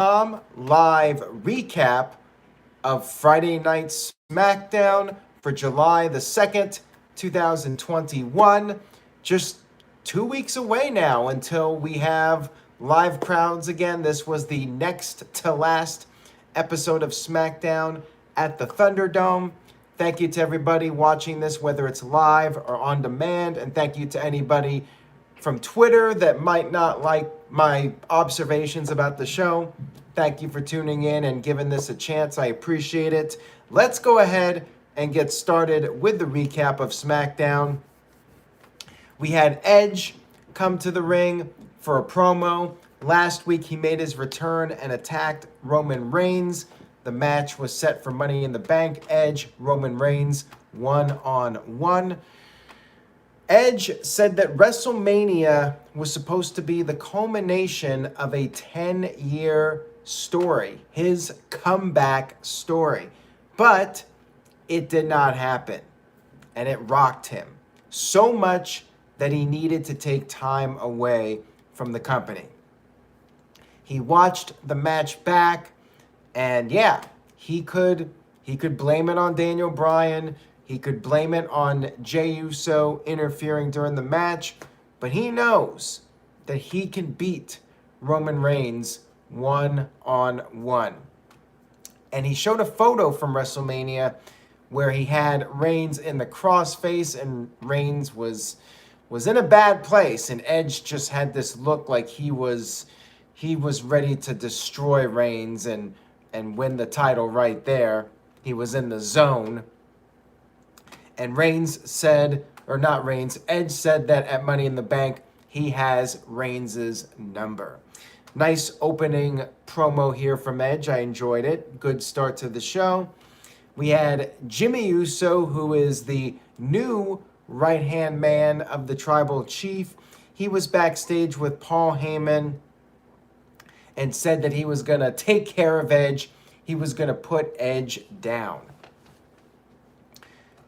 live recap of Friday Night Smackdown for July the 2nd, 2021. Just 2 weeks away now until we have live crowds again. This was the next to last episode of Smackdown at the Thunderdome. Thank you to everybody watching this, whether it's live or on demand, and thank you to anybody from Twitter that might not like my observations about the show. Thank you for tuning in and giving this a chance. I appreciate it. Let's go ahead and get started with the recap of SmackDown. We had Edge come to the ring for a promo. Last week, he made his return and attacked Roman Reigns. The match was set for Money in the Bank. Edge, Roman Reigns, one-on-one. Edge said that WrestleMania was supposed to be the culmination of a 10-year story, his comeback story. But it did not happen, and it rocked him so much that he needed to take time away from the company. He watched the match back, and yeah, he could blame it on Daniel Bryan. He could blame it on Jey Uso interfering during the match, but he knows that he can beat Roman Reigns one-on-one. And he showed a photo from WrestleMania where he had Reigns in the crossface, and Reigns was in a bad place, and Edge just had this look like he was ready to destroy Reigns and win the title right there. He was in the zone. And Edge said that at Money in the Bank, he has Reigns' number. Nice opening promo here from Edge. I enjoyed it. Good start to the show. We had Jimmy Uso, who is the new right-hand man of the Tribal Chief. He was backstage with Paul Heyman and said that he was going to take care of Edge. He was going to put Edge down.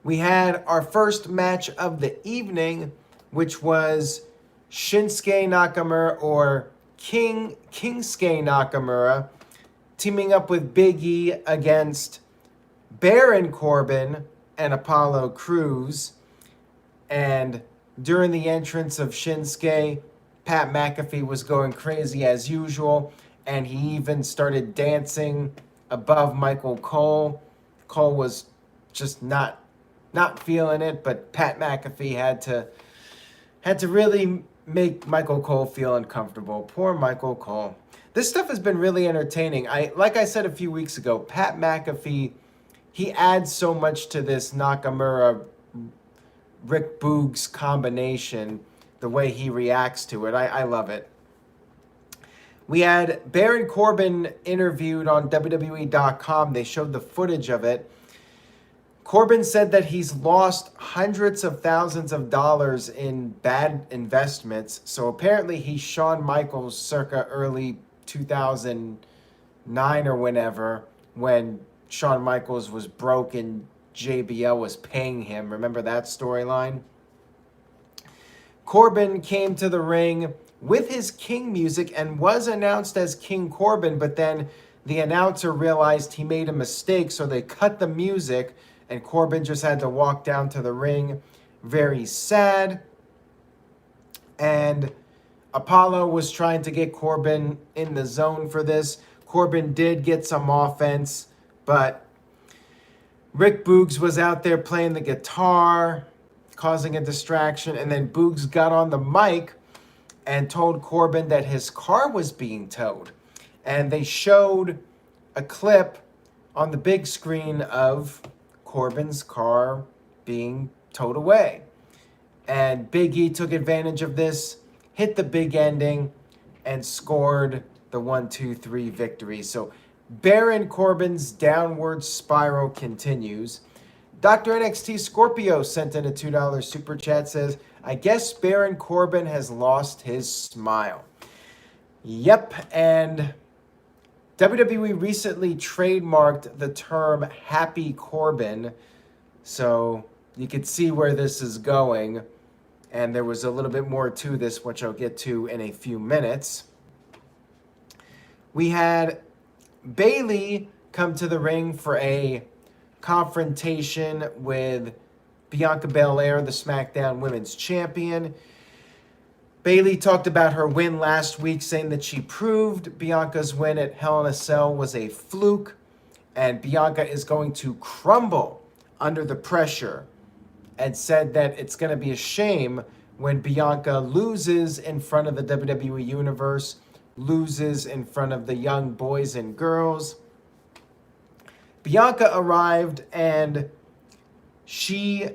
We had our first match of the evening, which was Shinsuke Nakamura, or Kingsuke Nakamura, teaming up with Big E against Baron Corbin and Apollo Crews. And during the entrance of Shinsuke, Pat McAfee was going crazy as usual, and he even started dancing above Michael Cole. Cole was just not feeling it, but Pat McAfee had to really make Michael Cole feel uncomfortable. Poor Michael Cole. This stuff has been really entertaining. Like I said a few weeks ago, Pat McAfee, he adds so much to this Nakamura Rick Boogs combination, the way he reacts to it. I love it. We had Baron Corbin interviewed on WWE.com. They showed the footage of it. Corbin said that he's lost hundreds of thousands of dollars in bad investments. So apparently he's Shawn Michaels circa early 2009 or whenever, when Shawn Michaels was broke and JBL was paying him. Remember that storyline? Corbin came to the ring with his King music and was announced as King Corbin, but then the announcer realized he made a mistake, so they cut the music, and Corbin just had to walk down to the ring. Very sad. And Apollo was trying to get Corbin in the zone for this. Corbin did get some offense, but Rick Boogs was out there playing the guitar, causing a distraction, and then Boogs got on the mic and told Corbin that his car was being towed. And they showed a clip on the big screen of Corbin's car being towed away. And Big E took advantage of this, hit the big ending, and scored the 1-2-3 victory. So Baron Corbin's downward spiral continues. Dr. NXT Scorpio sent in a $2 super chat, says, I guess Baron Corbin has lost his smile. Yep, and WWE recently trademarked the term Happy Corbin, so you could see where this is going. And there was a little bit more to this, which I'll get to in a few minutes. We had Bayley come to the ring for a confrontation with Bianca Belair, the SmackDown Women's Champion. Bayley talked about her win last week, saying that she proved Bianca's win at Hell in a Cell was a fluke, and Bianca is going to crumble under the pressure, and said that it's going to be a shame when Bianca loses in front of the WWE Universe, loses in front of the young boys and girls. Bianca arrived and she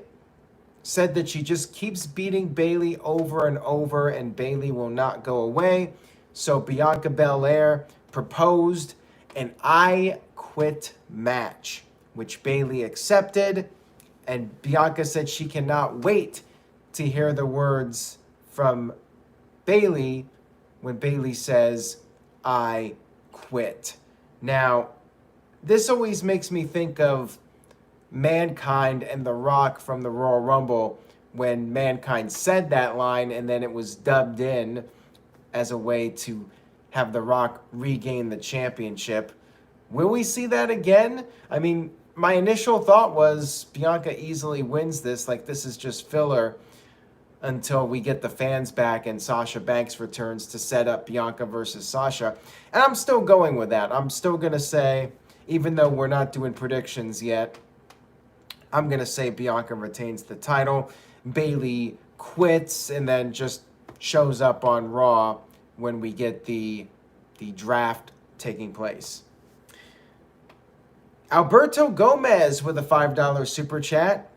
said that she just keeps beating Bayley over and over, and Bayley will not go away. So Bianca Belair proposed an I Quit match, which Bayley accepted. And Bianca said she cannot wait to hear the words from Bayley when Bayley says, I quit. Now, this always makes me think of Mankind and The Rock from the Royal Rumble, when Mankind said that line and then it was dubbed in as a way to have The Rock regain the championship. Will we see that again? I mean, my initial thought was Bianca easily wins this. Like, this is just filler until we get the fans back and Sasha Banks returns to set up Bianca versus Sasha. And I'm still going with that. I'm still going to say, even though we're not doing predictions yet, I'm going to say Bianca retains the title. Bayley quits and then just shows up on Raw when we get the draft taking place. Alberto Gomez with a $5 super chat.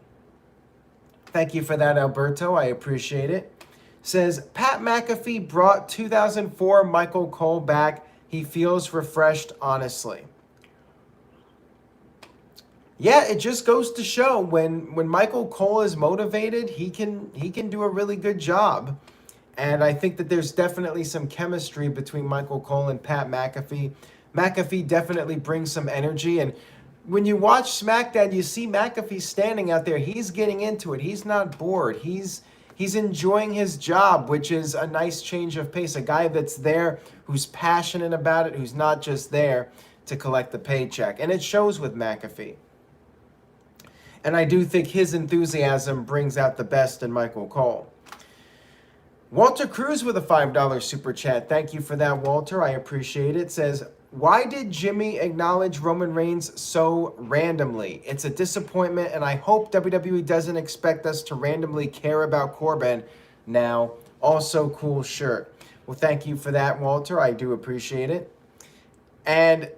Thank you for that, Alberto. I appreciate it. Says, Pat McAfee brought 2004 Michael Cole back. He feels refreshed, honestly. Yeah, it just goes to show when Michael Cole is motivated, he can do a really good job. And I think that there's definitely some chemistry between Michael Cole and Pat McAfee. McAfee definitely brings some energy. And when you watch SmackDown, you see McAfee standing out there. He's getting into it. He's not bored. He's enjoying his job, which is a nice change of pace. A guy that's there, who's passionate about it, who's not just there to collect the paycheck. And it shows with McAfee. And I do think his enthusiasm brings out the best in Michael Cole. Walter Cruz with a $5 super chat. Thank you for that, Walter. I appreciate it. Says, why did Jimmy acknowledge Roman Reigns so randomly? It's a disappointment, and I hope WWE doesn't expect us to randomly care about Corbin now. Also, cool shirt. Well, thank you for that, Walter. I do appreciate it. And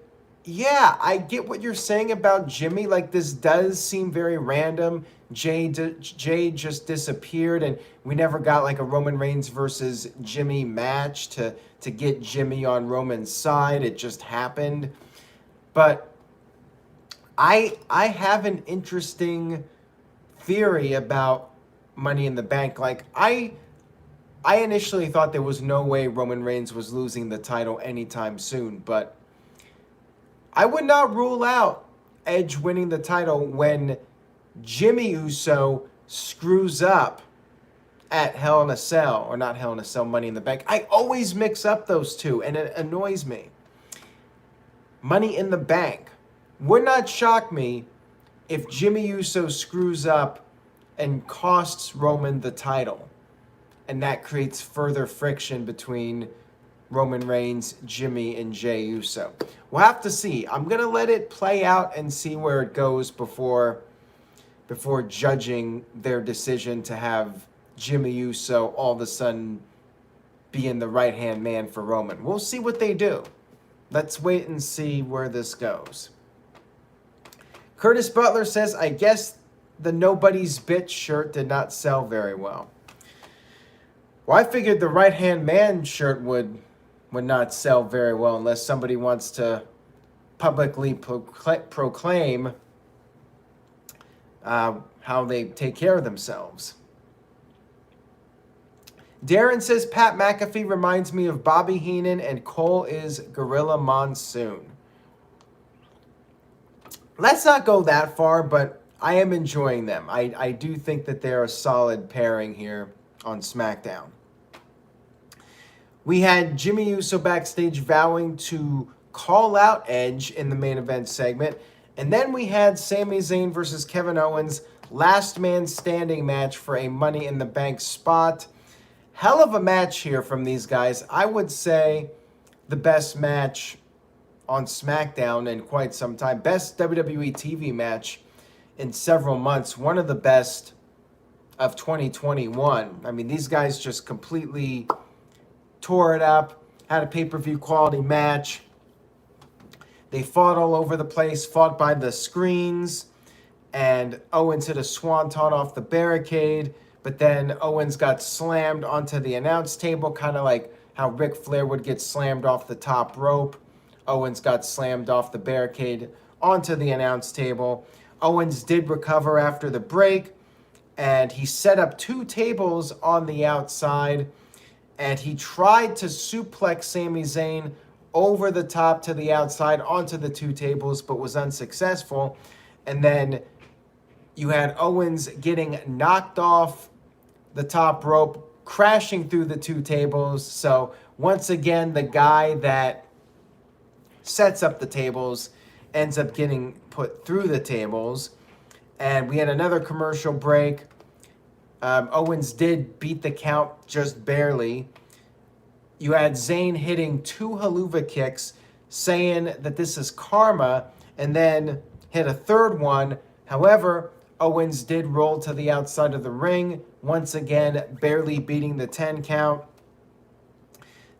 yeah, I get what you're saying about Jimmy. Like, this does seem very random. Jay just disappeared, and we never got like a Roman Reigns versus Jimmy match to get Jimmy on Roman's side. It just happened. But I have an interesting theory about Money in the Bank. Like, I initially thought there was no way Roman Reigns was losing the title anytime soon, but I would not rule out Edge winning the title when Jimmy Uso screws up at Hell in a Cell, or not Hell in a Cell, Money in the Bank. I always mix up those two, and it annoys me. Money in the Bank. Would not shock me if Jimmy Uso screws up and costs Roman the title, and that creates further friction between Roman Reigns, Jimmy, and Jey Uso. We'll have to see. I'm going to let it play out and see where it goes before judging their decision to have Jimmy Uso all of a sudden being the right-hand man for Roman. We'll see what they do. Let's wait and see where this goes. Curtis Butler says, I guess the Nobody's Bitch shirt did not sell very well. Well, I figured the right-hand man shirt would not sell very well unless somebody wants to publicly proclaim how they take care of themselves. Darren says, Pat McAfee reminds me of Bobby Heenan and Cole is Gorilla Monsoon. Let's not go that far, but I am enjoying them. I do think that they're a solid pairing here on SmackDown. We had Jimmy Uso backstage vowing to call out Edge in the main event segment. And then we had Sami Zayn versus Kevin Owens, last man standing match for a Money in the Bank spot. Hell of a match here from these guys. I would say the best match on Smackdown in quite some time. Best WWE TV match in several months. One of the best of 2021. I mean, these guys just completely tore it up, had a pay-per-view quality match. They fought all over the place, fought by the screens, and Owens hit a swanton off the barricade, but then Owens got slammed onto the announce table, kind of like how Ric Flair would get slammed off the top rope. Owens got slammed off the barricade onto the announce table. Owens did recover after the break, and he set up 2 tables on the outside, and he tried to suplex Sami Zayn over the top to the outside onto the 2 tables, but was unsuccessful. And then you had Owens getting knocked off the top rope, crashing through the 2 tables. So once again, the guy that sets up the tables ends up getting put through the tables. And we had another commercial break. Owens did beat the count just barely. You had Zayn hitting 2 haluva kicks, saying that this is karma, and then hit a third one. However, Owens did roll to the outside of the ring, once again, barely beating the 10 count.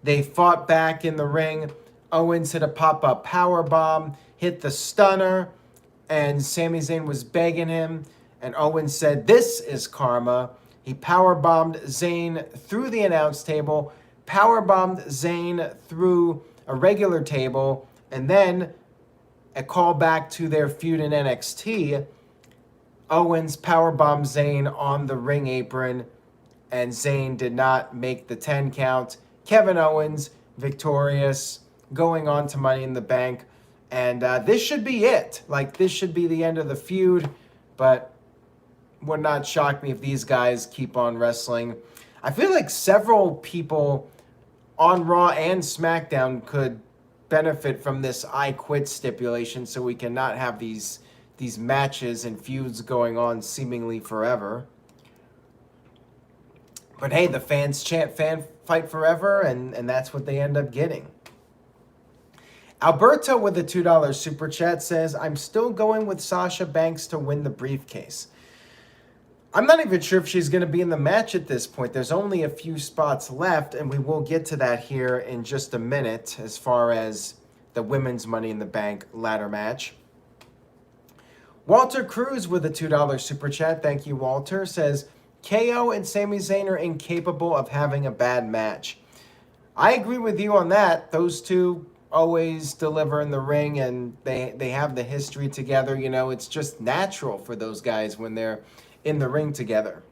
They fought back in the ring. Owens hit a pop-up powerbomb, hit the stunner, and Sami Zayn was begging him, and Owens said, "This is karma." He powerbombed Zayn through the announce table, powerbombed Zayn through a regular table, and then a callback to their feud in NXT. Owens powerbombed Zayn on the ring apron, and Zayn did not make the 10 count. Kevin Owens victorious, going on to Money in the Bank. And this should be it. Like, this should be the end of the feud, but would not shock me if these guys keep on wrestling. I feel like several people on Raw and SmackDown could benefit from this I Quit stipulation, so we cannot have these matches and feuds going on seemingly forever. But hey, the fans chant "fan fight forever," and that's what they end up getting. Alberto with a $2 super chat says, "I'm still going with Sasha Banks to win the briefcase." I'm not even sure if she's going to be in the match at this point. There's only a few spots left, and we will get to that here in just a minute as far as the women's Money in the Bank ladder match. Walter Cruz with a $2 super chat, thank you, Walter, says, "KO and Sami Zayn are incapable of having a bad match." I agree with you on that. Those two always deliver in the ring, and they have the history together. You know, it's just natural for those guys when they're in the ring together.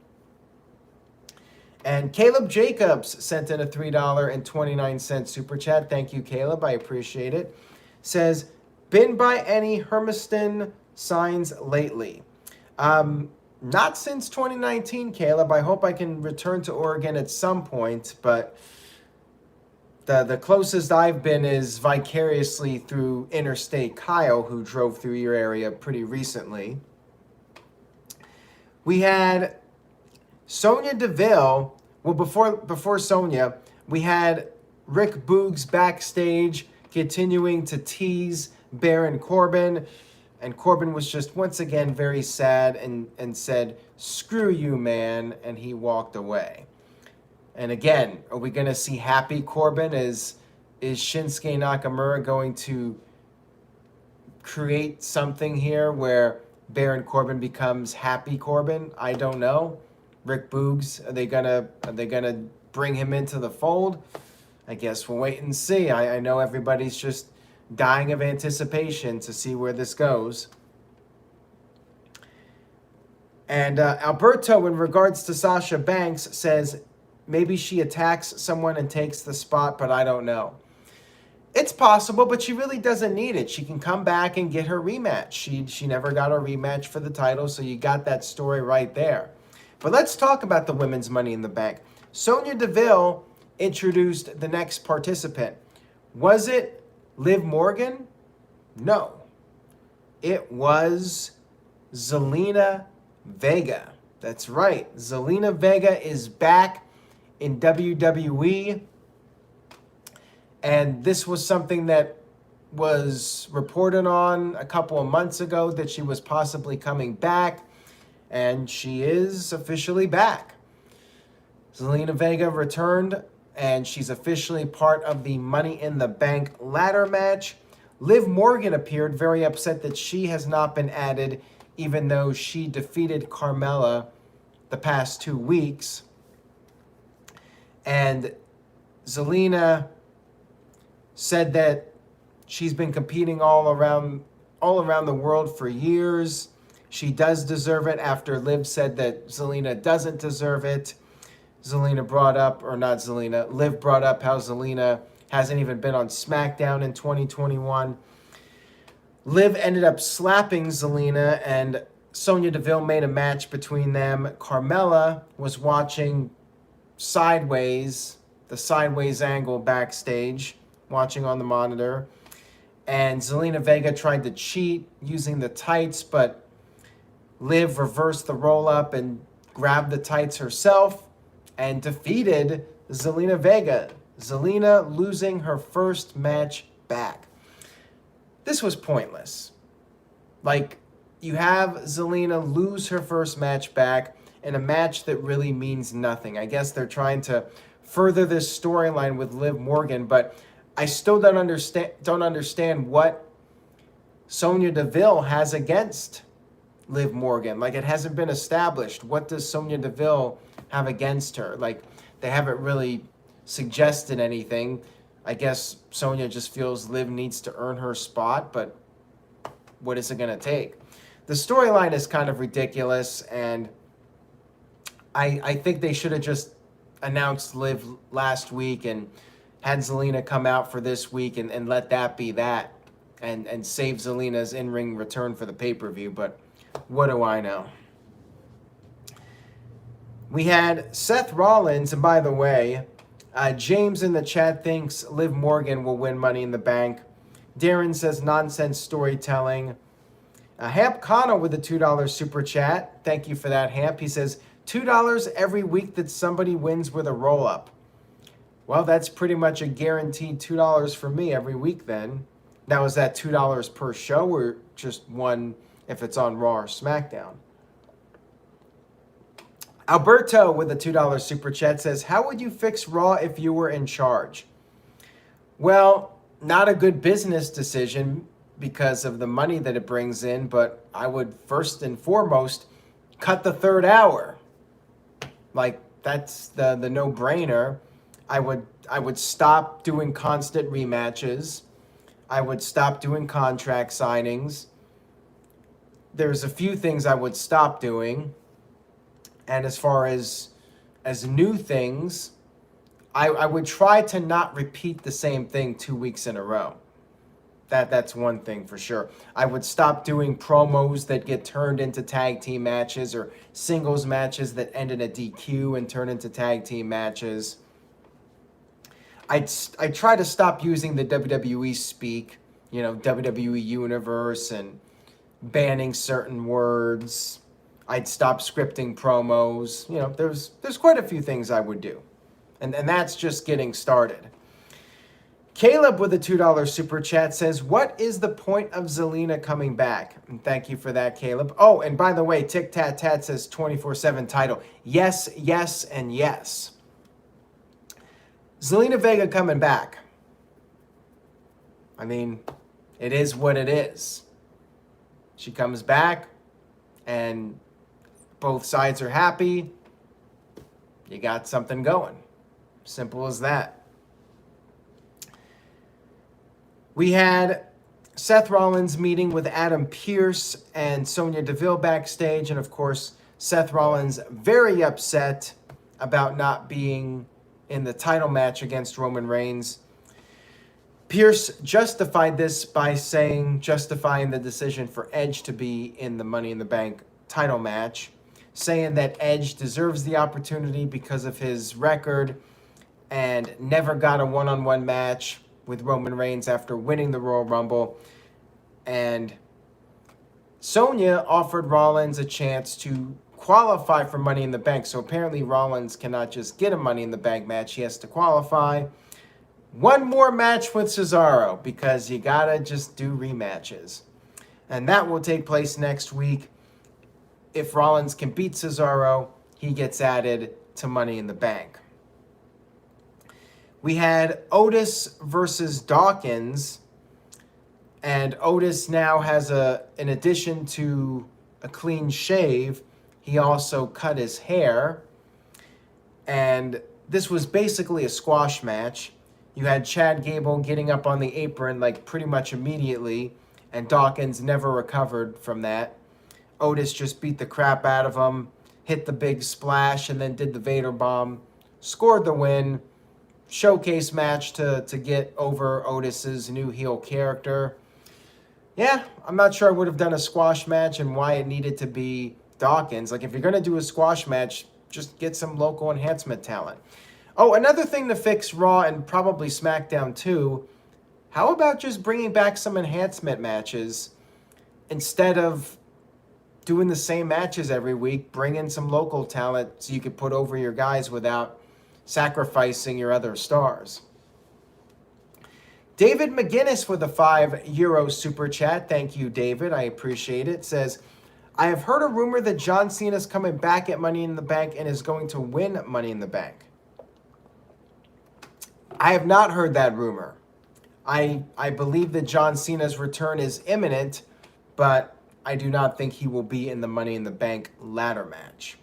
And Caleb Jacobs sent in a $3.29 super chat. Thank you, Caleb. I appreciate it. Says, "Been by any Hermiston signs lately?" Not since 2019, Caleb. I hope I can return to Oregon at some point, but the closest I've been is vicariously through Interstate Kyle, who drove through your area pretty recently. We had Sonya Deville. Well, before Sonya, we had Rick Boogs backstage continuing to tease Baron Corbin. And Corbin was just once again very sad and said, "Screw you, man," and he walked away. And again, are we going to see happy Corbin? Is Shinsuke Nakamura going to create something here where Baron Corbin becomes happy Corbin? I don't know. Rick Boogs, are they gonna bring him into the fold? I guess we'll wait and see. I know everybody's just dying of anticipation to see where this goes. And Alberto, in regards to Sasha Banks, says maybe she attacks someone and takes the spot, but I don't know. It's possible, but she really doesn't need it. She can come back and get her rematch. She never got a rematch for the title, so you got that story right there. But let's talk about the women's Money in the Bank. Sonya Deville introduced the next participant. Was it Liv Morgan? No. It was Zelina Vega. That's right. Zelina Vega is back in WWE. And this was something that was reported on a couple of months ago, that she was possibly coming back. And she is officially back. Zelina Vega returned, and she's officially part of the Money in the Bank ladder match. Liv Morgan appeared very upset that she has not been added, even though she defeated Carmella the past 2 weeks. And Zelina said that she's been competing all around the world for years. She does deserve it, after Liv said that Zelina doesn't deserve it. Liv brought up how Zelina hasn't even been on Smackdown in 2021. Liv ended up slapping Zelina, and Sonya Deville made a match between them. Carmella was watching sideways, the sideways angle backstage, watching on the monitor. And Zelina Vega tried to cheat using the tights, but Liv reversed the roll-up and grabbed the tights herself and defeated Zelina Vega. Zelina losing her first match back. This was pointless. Like, you have Zelina lose her first match back in a match that really means nothing. I guess they're trying to further this storyline with Liv Morgan, but I still don't understand what Sonya Deville has against Liv Morgan. Like, it hasn't been established. What does Sonya Deville have against her? Like, they haven't really suggested anything. I guess Sonya just feels Liv needs to earn her spot, but what is it going to take? The storyline is kind of ridiculous, and I think they should have just announced Liv last week and had Zelina come out for this week and let that be that, and save Zelina's in-ring return for the pay-per-view, but what do I know? We had Seth Rollins, and by the way, James in the chat thinks Liv Morgan will win Money in the Bank. Darren says nonsense storytelling. Hamp Kano with a $2 super chat. Thank you for that, Hamp. He says, $2 every week that somebody wins with a roll-up. Well, that's pretty much a guaranteed $2 for me every week then. Now, is that $2 per show, or just one if it's on Raw or SmackDown? Alberto with a $2 super chat says, how would you fix Raw if you were in charge? Well, not a good business decision because of the money that it brings in, but I would first and foremost cut the third hour. Like, that's the no-brainer. I would stop doing constant rematches. I would stop doing contract signings. There's a few things I would stop doing. And as far as new things, I would try to not repeat the same thing 2 weeks in a row. That's one thing for sure. I would stop doing promos that get turned into tag team matches, or singles matches that end in a DQ and turn into tag team matches. I'd try to stop using the WWE speak, WWE Universe, and banning certain words. I'd stop scripting promos. There's quite a few things I would do. And that's just getting started. Caleb with a $2 super chat says, what is the point of Zelina coming back? And thank you for that, Caleb. Oh, and by the way, Tic Tat Tat says 24/7 title. Yes, yes, and yes. Zelina Vega coming back. I mean, it is what it is. She comes back, and both sides are happy. You got something going. Simple as that. We had Seth Rollins meeting with Adam Pearce and Sonya Deville backstage. And of course, Seth Rollins very upset about not being in the title match against Roman Reigns. Pearce justified this by justifying the decision for Edge to be in the Money in the Bank title match, saying that Edge deserves the opportunity because of his record and never got a one-on-one match with Roman Reigns after winning the Royal Rumble. And Sonya offered Rollins a chance to qualify for Money in the Bank. So apparently Rollins cannot just get a Money in the Bank match. He has to qualify. One more match with Cesaro, because you gotta just do rematches. And that will take place next week. If Rollins can beat Cesaro, he gets added to Money in the Bank. We had Otis versus Dawkins. And Otis now has in addition to a clean shave, he also cut his hair. And this was basically a squash match. You had Chad Gable getting up on the apron like pretty much immediately, and Dawkins never recovered from that. Otis just beat the crap out of him, hit the big splash, and then did the Vader bomb, scored the win. Showcase match to get over Otis's new heel character. Yeah, I'm not sure I would have done a squash match and why it needed to be Dawkins. Like, if you're going to do a squash match, just get some local enhancement talent. Oh, another thing to fix Raw and probably SmackDown too, how about just bringing back some enhancement matches instead of doing the same matches every week? Bring in some local talent so you could put over your guys without sacrificing your other stars. David McGinnis with a €5 super chat. Thank you, David. I appreciate it. Says, I have heard a rumor that John Cena is coming back at Money in the Bank and is going to win Money in the Bank. I have not heard that rumor. I believe that John Cena's return is imminent, but I do not think he will be in the Money in the Bank ladder match.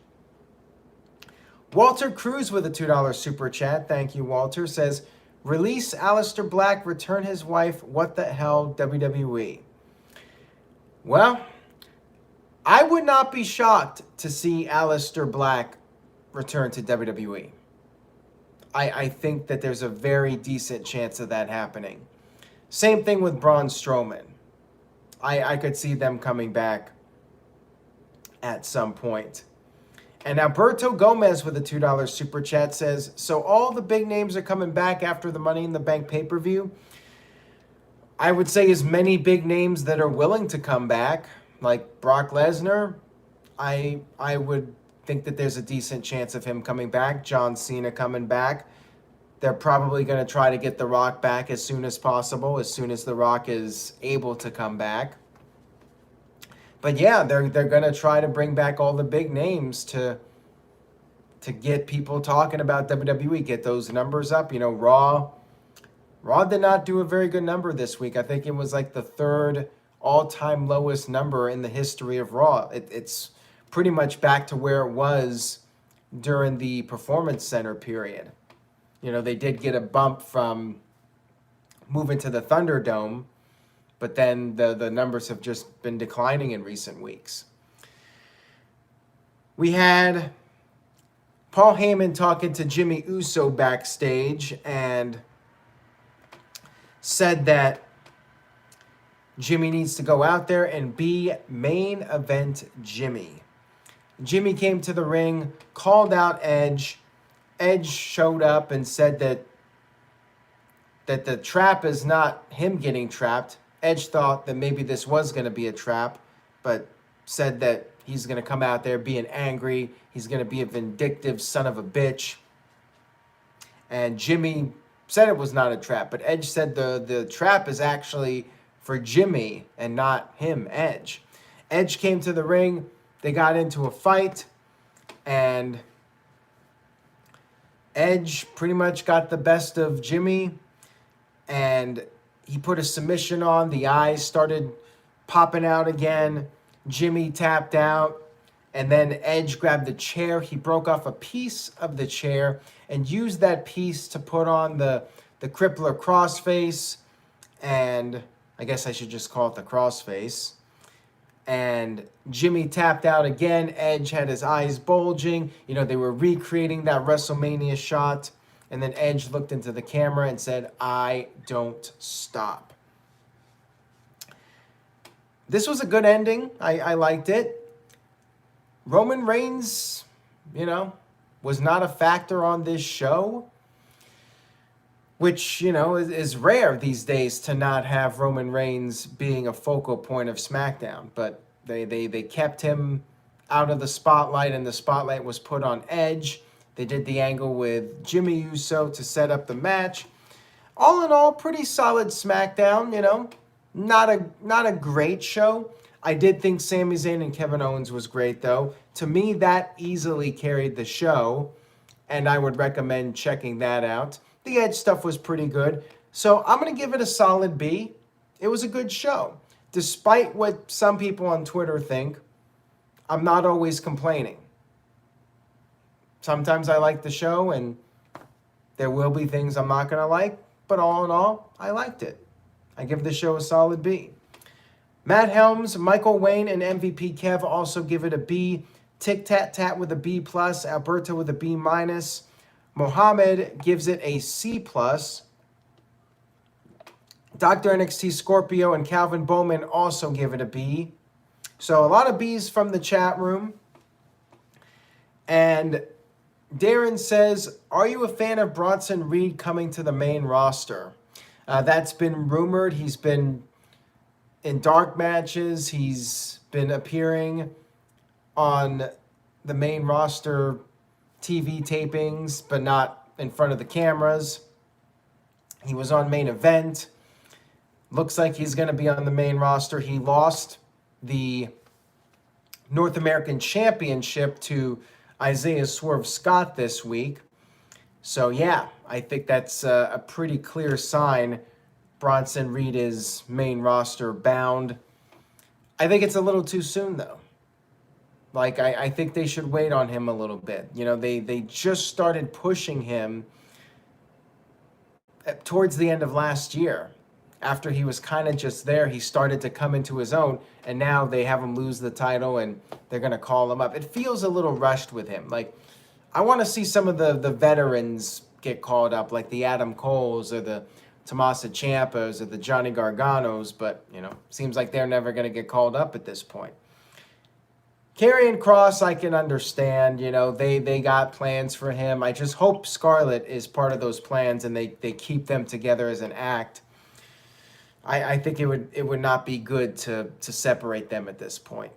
Walter Cruz with a $2 super chat. Thank you, Walter. Says, release Aleister Black, return his wife. What the hell, WWE? Well, I would not be shocked to see Aleister Black return to WWE. I think that there's a very decent chance of that happening. Same thing with Braun Strowman. I could see them coming back at some point. And Alberto Gomez with a $2 super chat says, so all the big names are coming back after the Money in the Bank pay-per-view? I would say as many big names that are willing to come back, like Brock Lesnar, I would think that there's a decent chance of him coming back. John Cena coming back. They're probably going to try to get The Rock back as soon as possible, as soon as The Rock is able to come back. But yeah, they're going to try to bring back all the big names to get people talking about WWE, get those numbers up. You know, Raw did not do a very good number this week. I think it was like the third all-time lowest number in the history of Raw. It's pretty much back to where it was during the Performance Center period. You know, they did get a bump from moving to the Thunderdome, but then the numbers have just been declining in recent weeks. We had Paul Heyman talking to Jimmy Uso backstage and said that Jimmy needs to go out there and be main event Jimmy. Jimmy came to the ring, called out Edge. Edge showed up and said that the trap is not him getting trapped. Edge thought that maybe this was going to be a trap, but said that he's going to come out there being angry. He's going to be a vindictive son of a bitch. And Jimmy said it was not a trap, but Edge said the trap is actually for Jimmy and not him, Edge. Edge came to the ring. They got into a fight, and Edge pretty much got the best of Jimmy, and he put a submission on. The eyes started popping out again. Jimmy tapped out, and then Edge grabbed the chair. He broke off a piece of the chair and used that piece to put on the crippler crossface, and I guess I should just call it the crossface. And Jimmy tapped out again. Edge had his eyes bulging. You know, they were recreating that WrestleMania shot. And then Edge looked into the camera and said, I don't stop. This was a good ending. I liked it. Roman Reigns, you know, was not a factor on this show. which, is rare these days to not have Roman Reigns being a focal point of SmackDown. But they kept him out of the spotlight, and the spotlight was put on Edge. They did the angle with Jimmy Uso to set up the match. All in all, pretty solid SmackDown, Not a great show. I did think Sami Zayn and Kevin Owens was great, though. To me, that easily carried the show, and I would recommend checking that out. The Edge stuff was pretty good. So I'm going to give it a solid B. It was a good show. Despite what some people on Twitter think, I'm not always complaining. Sometimes I like the show, and there will be things I'm not going to like, but all in all, I liked it. I give the show a solid B. Matt Helms, Michael Wayne, and MVP Kev also give it a B. Tic Tat Tat with a B+, Alberto with a B-. Mohammed gives it a C+. Dr. NXT Scorpio and Calvin Bowman also give it a B. So a lot of B's from the chat room. And Darren says, are you a fan of Bronson Reed coming to the main roster? That's been rumored. He's been in dark matches. He's been appearing on the main roster TV tapings, but not in front of the cameras. He was on Main Event. Looks like he's going to be on the main roster. He lost the North American Championship to Isaiah Swerve Scott this week. So, yeah, I think that's a pretty clear sign Bronson Reed is main roster bound. I think it's a little too soon, though. Like, I think they should wait on him a little bit. They just started pushing him towards the end of last year. After he was kind of just there, he started to come into his own, and now they have him lose the title, and they're going to call him up. It feels a little rushed with him. Like, I want to see some of the veterans get called up, like the Adam Coles or the Tommaso Ciampas or the Johnny Garganos, but, seems like they're never going to get called up at this point. Karrion Kross, I can understand, they got plans for him. I just hope Scarlett is part of those plans and they keep them together as an act. I think it would not be good to separate them at this point.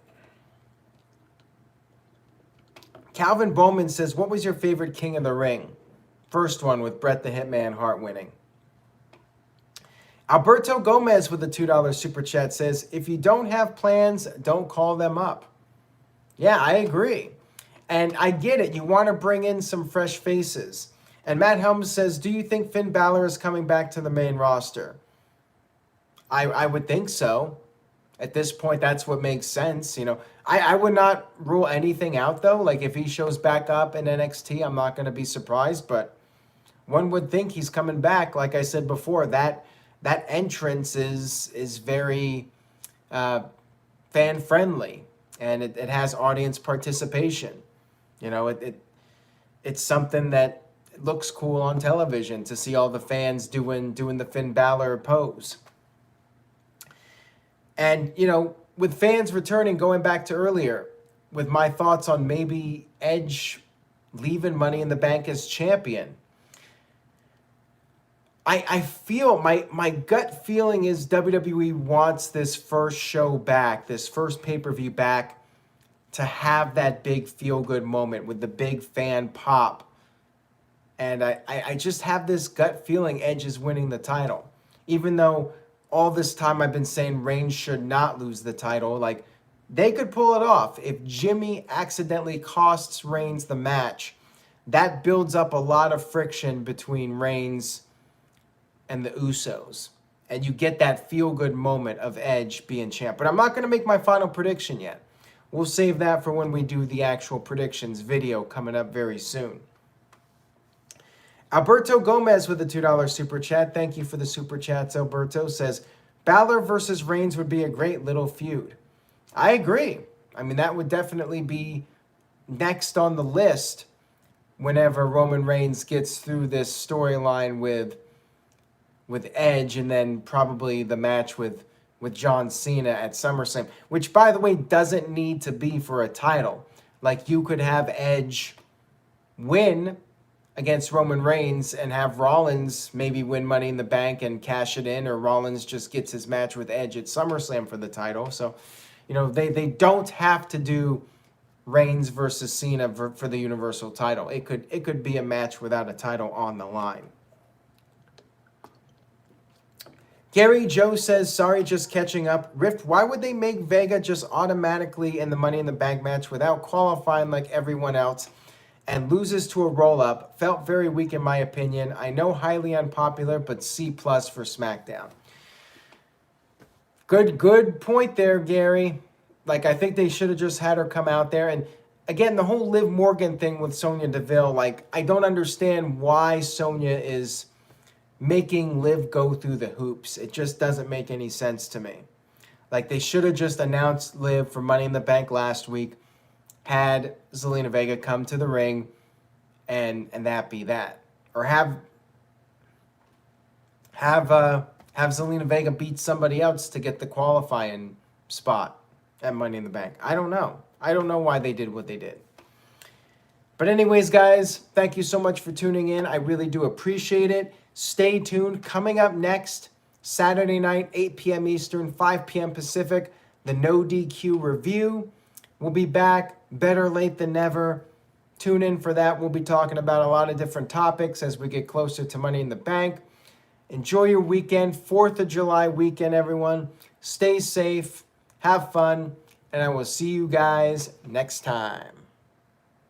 Calvin Bowman says, what was your favorite King of the Ring? First one with Bret the Hitman Hart winning. Alberto Gomez with a $2 super chat says, if you don't have plans, don't call them up. Yeah, I agree. And I get it. You want to bring in some fresh faces. And Matt Helms says, do you think Finn Balor is coming back to the main roster? I would think so. At this point, that's what makes sense. I would not rule anything out, though. Like, if he shows back up in NXT, I'm not going to be surprised. But one would think he's coming back. Like I said before, that entrance is very fan-friendly. And it has audience participation. It's something that looks cool on television to see all the fans doing the Finn Balor pose. And, with fans returning, going back to earlier, with my thoughts on maybe Edge leaving Money in the Bank as champion, I feel, my gut feeling is WWE wants this first show back, this first pay-per-view back, to have that big feel-good moment with the big fan pop. And I just have this gut feeling Edge is winning the title. Even though all this time I've been saying Reigns should not lose the title. Like, they could pull it off. If Jimmy accidentally costs Reigns the match, that builds up a lot of friction between Reigns and the Usos. And you get that feel-good moment of Edge being champ. But I'm not going to make my final prediction yet. We'll save that for when we do the actual predictions video coming up very soon. Alberto Gomez with a $2 super chat. Thank you for the super chats, Alberto. Says, Balor versus Reigns would be a great little feud. I agree. I mean, that would definitely be next on the list whenever Roman Reigns gets through this storyline with Edge, and then probably the match with John Cena at SummerSlam, which, by the way, doesn't need to be for a title. Like, you could have Edge win against Roman Reigns and have Rollins maybe win Money in the Bank and cash it in, or Rollins just gets his match with Edge at SummerSlam for the title. So, they don't have to do Reigns versus Cena for the Universal title. It could be a match without a title on the line. Gary Joe says, sorry, just catching up. Rift, why would they make Vega just automatically in the Money in the Bank match without qualifying like everyone else and loses to a roll-up? Felt very weak in my opinion. I know highly unpopular, but C+ for SmackDown. Good point there, Gary. Like, I think they should have just had her come out there. And again, the whole Liv Morgan thing with Sonya Deville, like, I don't understand why Sonya is making Liv go through the hoops. It just doesn't make any sense to me. Like, they should have just announced Liv for Money in the Bank last week, had Zelina Vega come to the ring, and that be that. Or have Zelina Vega beat somebody else to get the qualifying spot at Money in the Bank. I don't know. I don't know why they did what they did. But anyways, guys, thank you so much for tuning in. I really do appreciate it. Stay tuned. Coming up next, Saturday night, 8 p.m. Eastern, 5 p.m. Pacific, the No DQ review. We'll be back. Better late than never. Tune in for that. We'll be talking about a lot of different topics as we get closer to Money in the Bank. Enjoy your weekend, 4th of July weekend, everyone. Stay safe. Have fun. And I will see you guys next time.